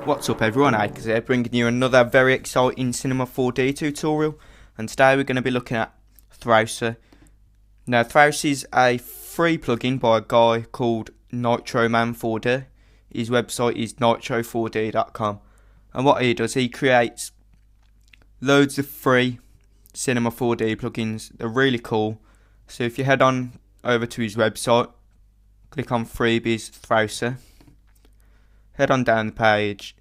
What's up everyone, Acrez here, bringing you another very exciting Cinema 4D tutorial, and today we're going to be looking at Thrausi. Now Thrausi is a free plugin by a guy called Nitroman4D. His website is nitro4d.com, and what he does, he creates loads of free Cinema 4D plugins. They're really cool, so if you head on over to his website, click on freebies Thrausi, head on down the page,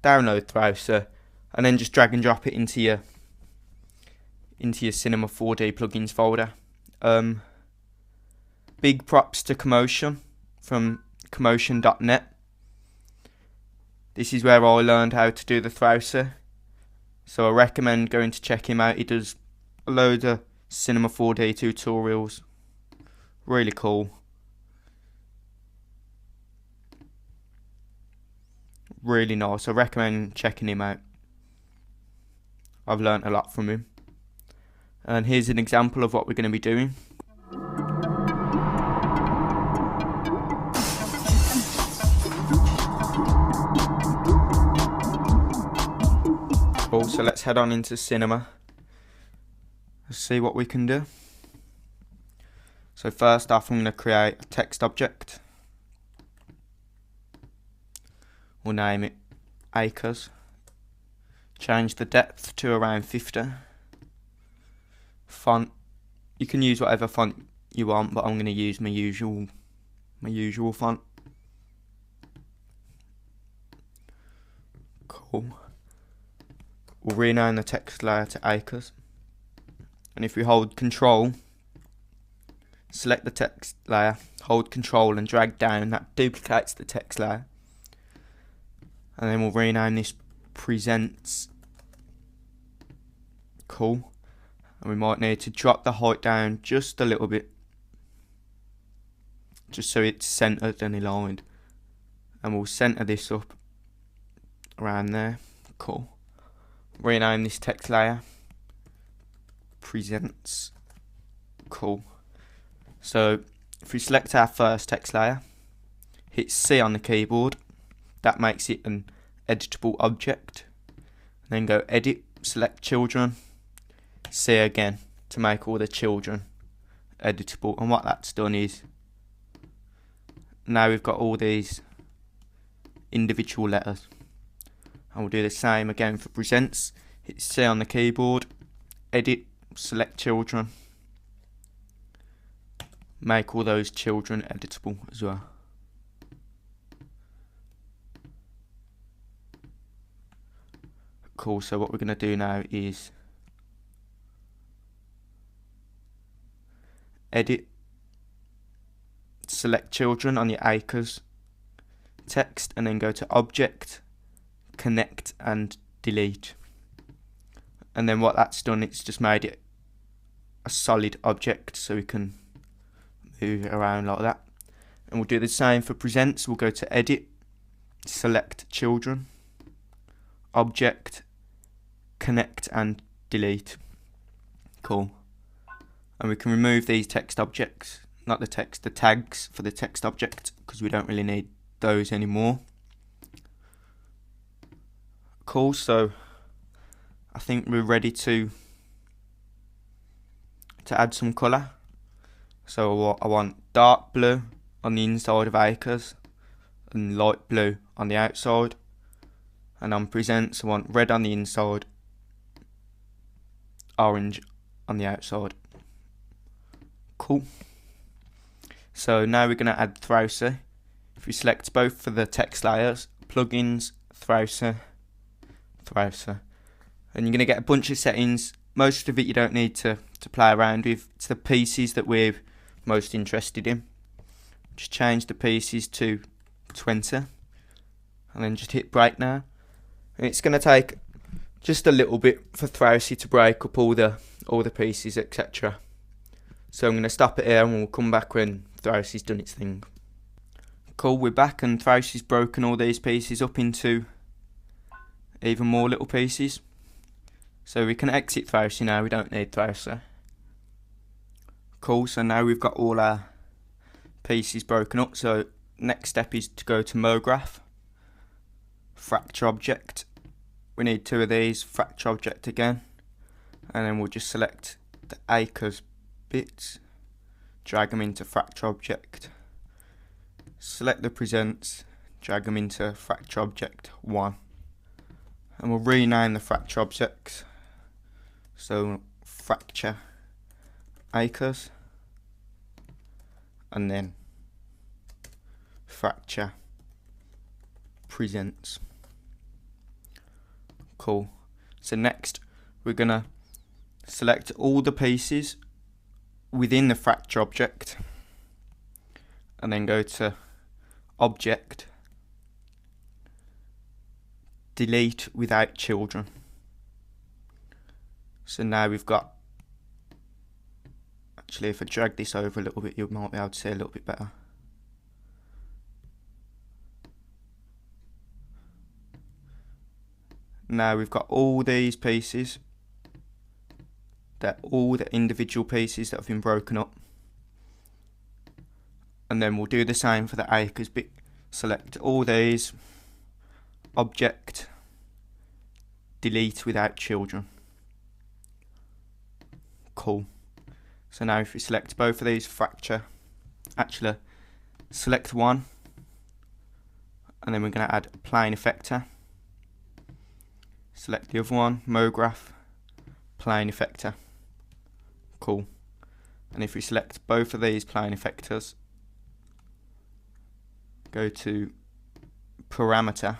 download Thrausi, and then just drag and drop it into your Cinema 4D plugins folder. Big props to Camotion from Camotion.net. This is where I learned how to do the Thrausi, so I recommend going to check him out. He does a load of Cinema 4D tutorials, really cool. Really nice. I recommend checking him out. I've learnt a lot from him. And here's an example of what we're going to be doing. Cool, so let's head on into Cinema. Let's see what we can do. So first off, I'm going to create a text object. We'll name it Acrez. Change the depth to around 50. Font, you can use whatever font you want, but I'm going to use my usual font. Cool. We'll rename the text layer to Acrez, and if we hold Control, select the text layer, hold Control and drag down, that duplicates the text layer. And then we'll rename this Presents. Cool. And we might need to drop the height down just a little bit, just so it's centered and aligned. And we'll center this up around there. Cool. Rename this text layer Presents. Cool. So if we select our first text layer, hit C on the keyboard, that makes it an editable object. Then go edit, select children, C again to make all the children editable. And what that's done is, now we've got all these individual letters. And we'll do the same again for Presents. Hit C on the keyboard, edit, select children, make all those children editable as well. Cool, so what we're going to do now is edit, select children on your Acrez text, and then go to Object, Connect and Delete. And then what that's done, it's just made it a solid object so we can move it around like that. And we'll do the same for Presents. We'll go to Edit, select children, Object, Connect and Delete. Cool. And we can remove these text objects, not the text, the tags for the text object, because we don't really need those anymore. Cool, so I think we're ready to add some colour. So I want dark blue on the inside of Acrez and light blue on the outside. And on Presents, I want red on the inside, orange on the outside. Cool. So now we're going to add Thrausi. If we select both for the text layers, plugins, Thrausi, Thrausi, and you're going to get a bunch of settings. Most of it you don't need to play around with. It's the pieces that we're most interested in. Just change the pieces to 20, and then just hit break now. And it's going to take just a little bit for Thrausi to break up all the pieces, etc. So I'm going to stop it here and we'll come back when Throusi's done its thing. Cool, we're back and Throusi's broken all these pieces up into even more little pieces. So we can exit Thrausi now, we don't need Thrausi. Cool, so now we've got all our pieces broken up. So next step is to go to MoGraph, fracture object. We need 2 of these, fracture object again, and then we'll just select the Acrez bits, drag them into fracture object, select the presents, drag them into fracture object 1, and we'll rename the fracture objects. So fracture Acrez, and then fracture presents. Cool. So next we're gonna select all the pieces within the fracture object, and then go to object, delete without children. So now we've got, actually if I drag this over a little bit you might be able to see a little bit better. Now we've got all these pieces, they're all the individual pieces that have been broken up, and then we'll do the same for the Acrez bit. Select all these, object, delete without children. Cool. So now if we select both of these fracture, actually select one, and then we're going to add a plane effector. Select the other one, MoGraph, plane effector. Cool. And if we select both of these plane effectors, go to parameter,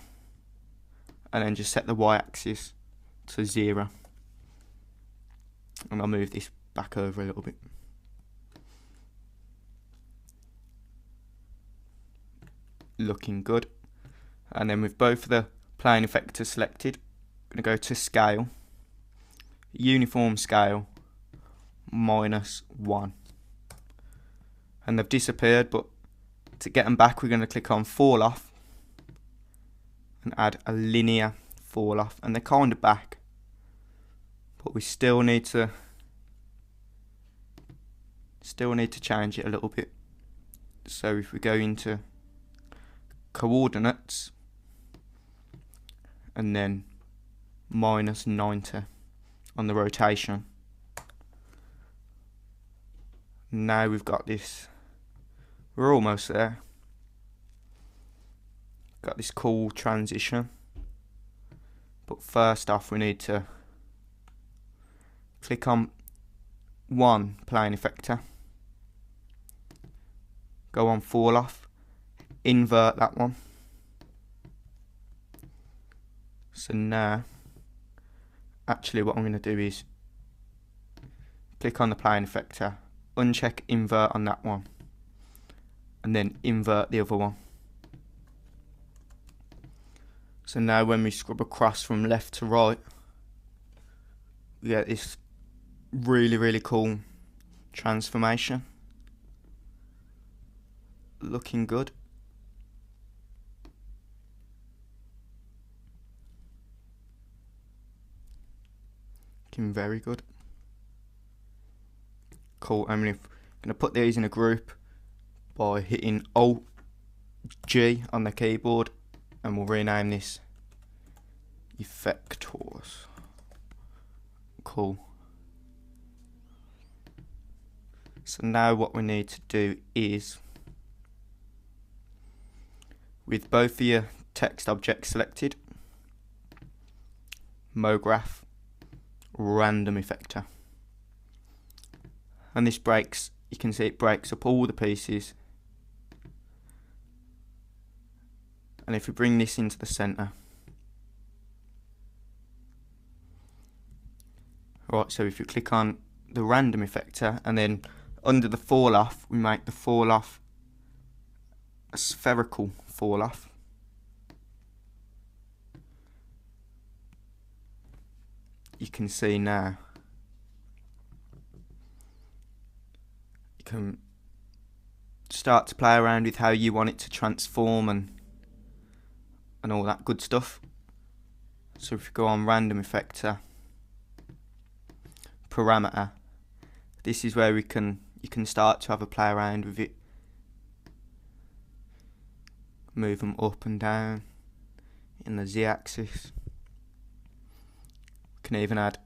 and then just set the y-axis to 0. And I'll move this back over a little bit. Looking good. And then with both of the plane effectors selected, I'm going to go to scale, uniform scale, -1. And they've disappeared, but to get them back we're going to click on fall off and add a linear fall off, and they're kind of back, but we still need to change it a little bit. So if we go into coordinates and then -90 on the rotation, now we've got this, we're almost there, got this cool transition. But first off we need to click on one plane effector, go on fall off, invert that one. So now actually what I'm going to do is click on the plane effector, uncheck invert on that one, and then invert the other one. So now when we scrub across from left to right, we get this really cool transformation. Looking good. Looking very good. Cool. I'm going to put these in a group by hitting Alt G on the keyboard, and we'll rename this Effectors. Cool. So now what we need to do is, with both of your text objects selected, MoGraph, random effector. And this breaks, you can see it breaks up all the pieces. And if we bring this into the center, right, so if you click on the random effector and then under the fall off, we make the fall off a spherical fall off. You can see now, you can start to play around with how you want it to transform and all that good stuff. So if you go on random effector, parameter, this is where you can start to have a play around with it. Move them up and down in the Z-axis. We can even add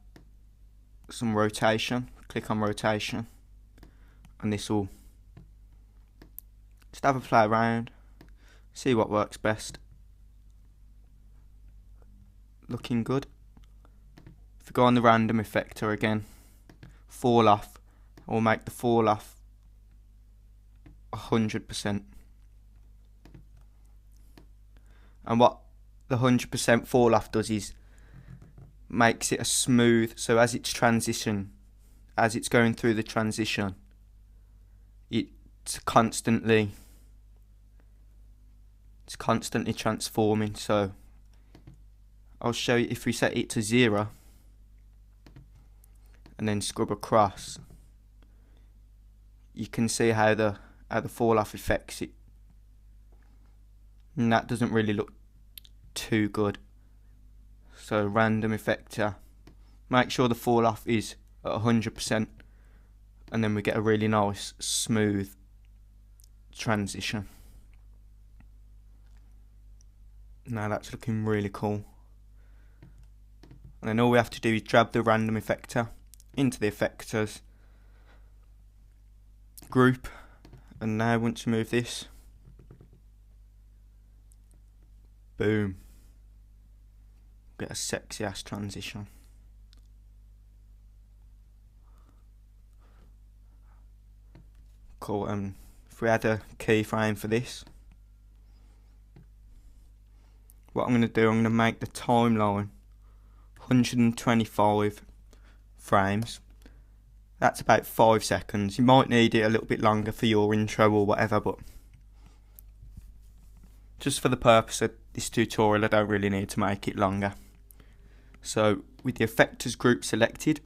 some rotation. Click on rotation, and this will just have a play around, see what works best. Looking good. If we go on the random effector again, fall off, we'll make the fall off 100%. And what the 100% fall off does is makes it a smooth, so as it's going through the transition, it's constantly transforming. So I'll show you, if we set it to 0 and then scrub across, you can see how the fall off affects it, and that doesn't really look too good. So random effector, make sure the fall off is at 100%, and then we get a really nice smooth transition. Now that's looking really cool. And then all we have to do is drag the random effector into the effectors group, and now once you move this, boom, get a sexy ass transition. Cool. If we add a keyframe for this, what I'm going to do, I'm going to make the timeline 125 frames. That's about 5 seconds. You might need it a little bit longer for your intro or whatever, but just for the purpose of this tutorial, I don't really need to make it longer. So with the effectors group selected,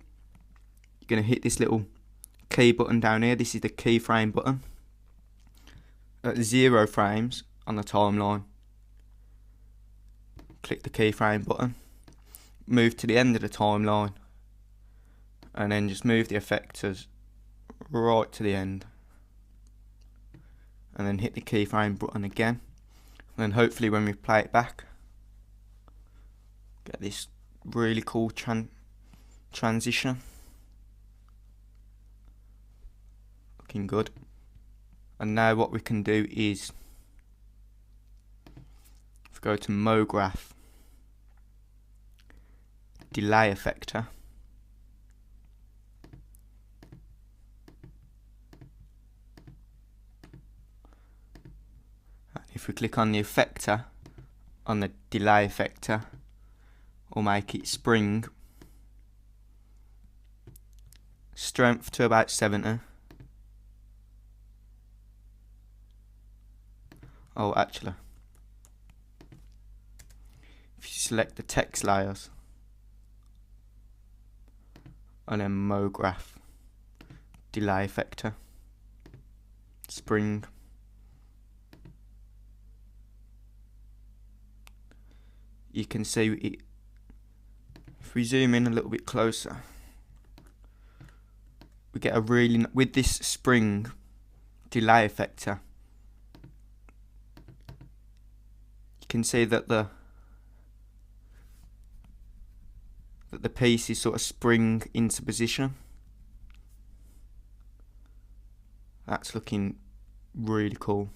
you're going to hit this little key button down here. This is the keyframe button. At 0 frames on the timeline, click the keyframe button, move to the end of the timeline, and then just move the effectors right to the end, and then hit the keyframe button again, and then hopefully when we play it back, get this really cool transition. Looking good. And now what we can do is, if we go to MoGraph, delay effector, and if we click on the effector, on the delay effector, we'll make it spring, strength to about 70. Oh, actually, if you select the text layers and then MoGraph, delay effector, spring, you can see it. If we zoom in a little bit closer, we get a really, with this spring delay effector, you can see that the piece is sort of spring into position. That's looking really cool.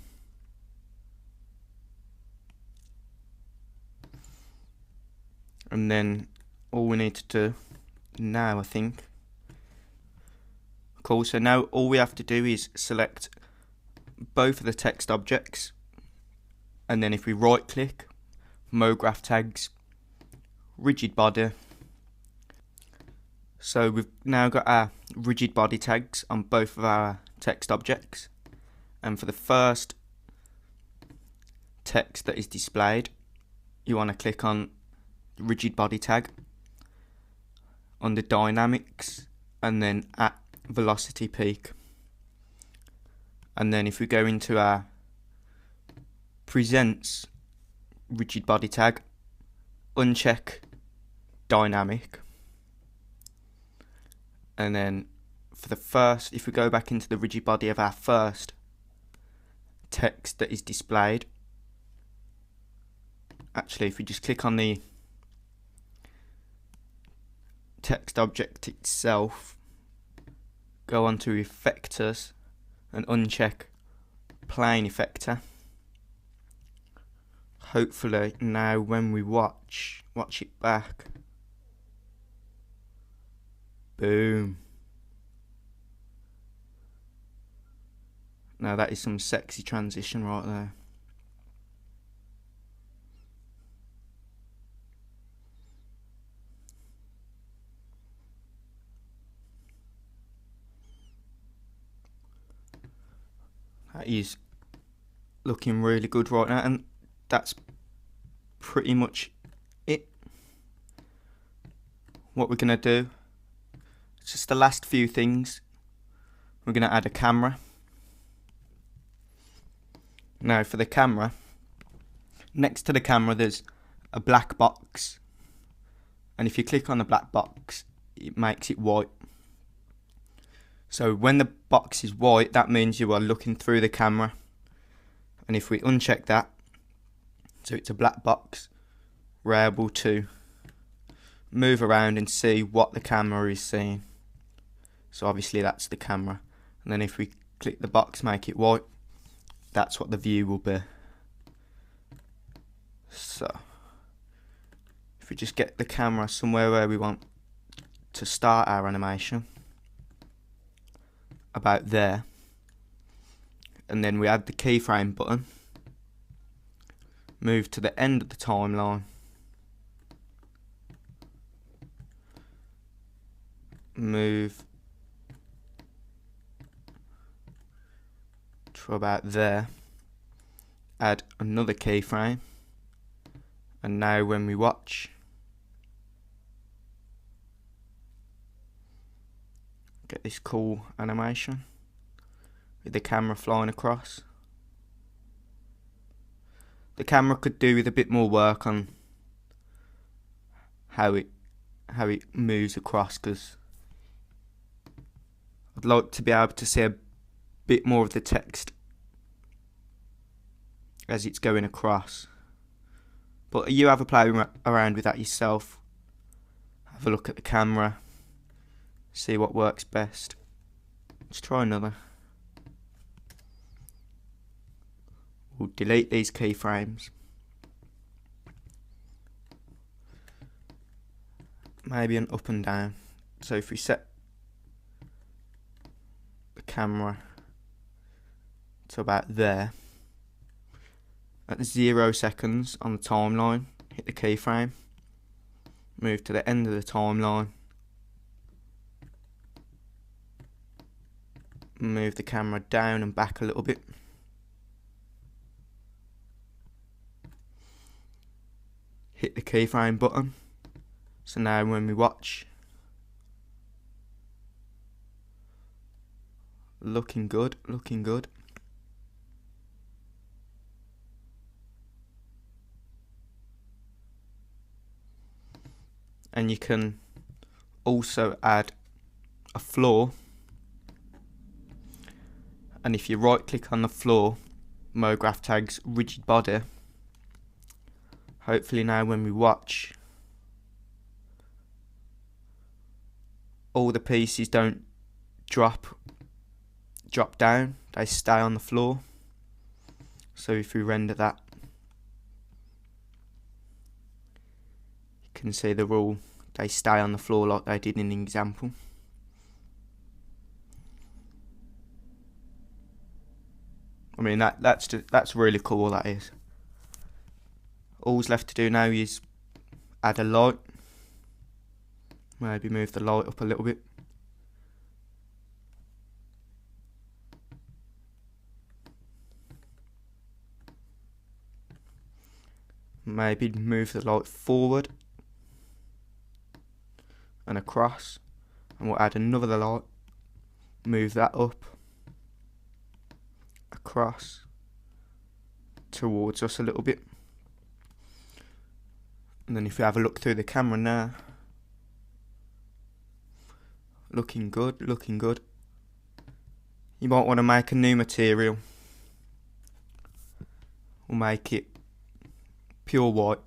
And then all we need to do now, I think, cool, so now all we have to do is select both of the text objects, and then if we right click, MoGraph tags, rigid body. So we've now got our rigid body tags on both of our text objects, and for the first text that is displayed, you want to click on rigid body tag under dynamics, and then at velocity peak. And then if we go into our presents rigid body tag, uncheck dynamic, and then for the first, if we go back into the rigid body of our first text that is displayed, actually, if we just click on the text object itself, go on to effectors and uncheck plane effector. Hopefully now when we watch it back, boom. Now that is some sexy transition right there. That is looking really good right now, and that's pretty much it. What we're gonna do, it's just the last few things. We're gonna add a camera. Now for the camera, next to the camera there's a black box, and if you click on the black box it makes it white. So when the box is white, that means you are looking through the camera, and if we uncheck that, so it's a black box, we're able to move around and see what the camera is seeing. So obviously that's the camera, and then if we click the box, make it white, that's what the view will be. So if we just get the camera somewhere where we want to start our animation, about there, and then we add the keyframe button, move to the end of the timeline, move to about there, add another keyframe, and now when we watch, get this cool animation with the camera flying across. The camera could do with a bit more work on how it moves across, because I'd like to be able to see a bit more of the text as it's going across. But you have a play around with that yourself. Have a look at the camera, see what works best. Let's try another. We'll delete these keyframes. Maybe an up and down. So if we set the camera to about there, at 0 seconds on the timeline, hit the keyframe, move to the end of the timeline, move the camera down and back a little bit, hit the keyframe button. So now when we watch, looking good, looking good. And you can also add a floor, and if you right click on the floor, MoGraph tags rigid body. Hopefully now when we watch, all the pieces don't drop down, they stay on the floor. So if we render that, you can see the rule, they stay on the floor like they did in the example. I mean that's really cool, that is. All's left to do now is add a light. Maybe move the light up a little bit. Maybe move the light forward and across, and we'll add another light, move that up, across, towards us a little bit. And then if we have a look through the camera now, looking good, looking good. You might want to make a new material. We'll make it pure white.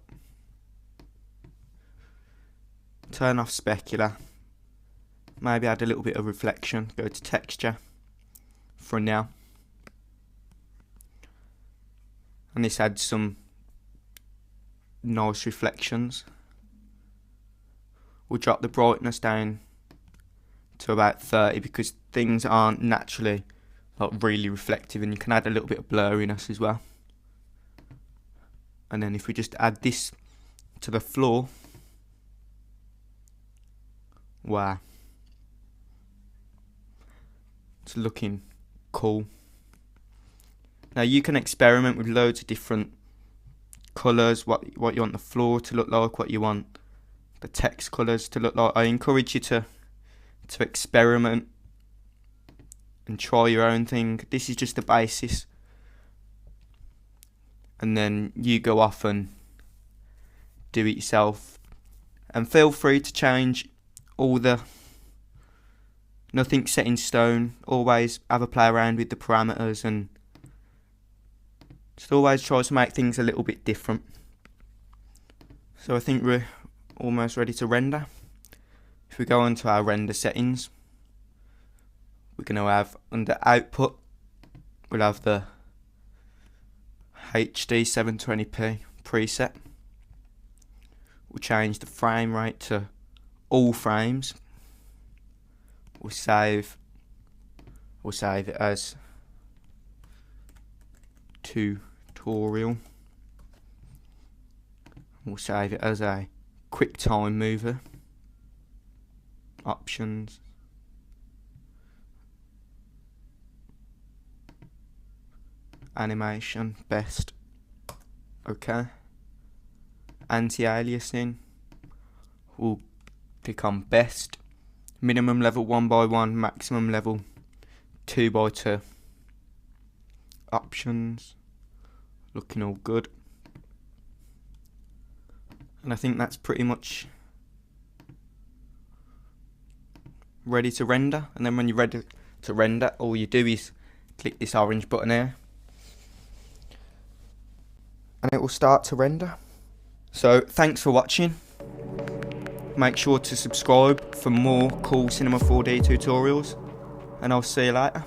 Turn off specular. Maybe add a little bit of reflection. Go to texture for now. And this adds some nice reflections. We'll drop the brightness down to about 30 because things aren't naturally like really reflective, and you can add a little bit of blurriness as well. And then if we just add this to the floor, wow, it's looking cool. Now you can experiment with loads of different colours, what you want the floor to look like, what you want the text colours to look like. I encourage you to experiment and try your own thing. This is just the basis, and then you go off and do it yourself. And feel free to change all the, nothing's set in stone. Always have a play around with the parameters and just always try to make things a little bit different. So I think we're almost ready to render. If we go onto our render settings, we're going to have under output, we'll have the HD 720p preset. We'll change the frame rate to all frames. We'll save it as tutorial. We'll save it as a quick time mover. Options. Animation, best. Okay. Anti-aliasing. We'll click on best. Minimum level 1x1, maximum level 2x2. Options. Looking all good. And I think that's pretty much ready to render. And then when you're ready to render, all you do is click this orange button here, and it will start to render. So thanks for watching. Make sure to subscribe for more cool Cinema 4D tutorials, and I'll see you later.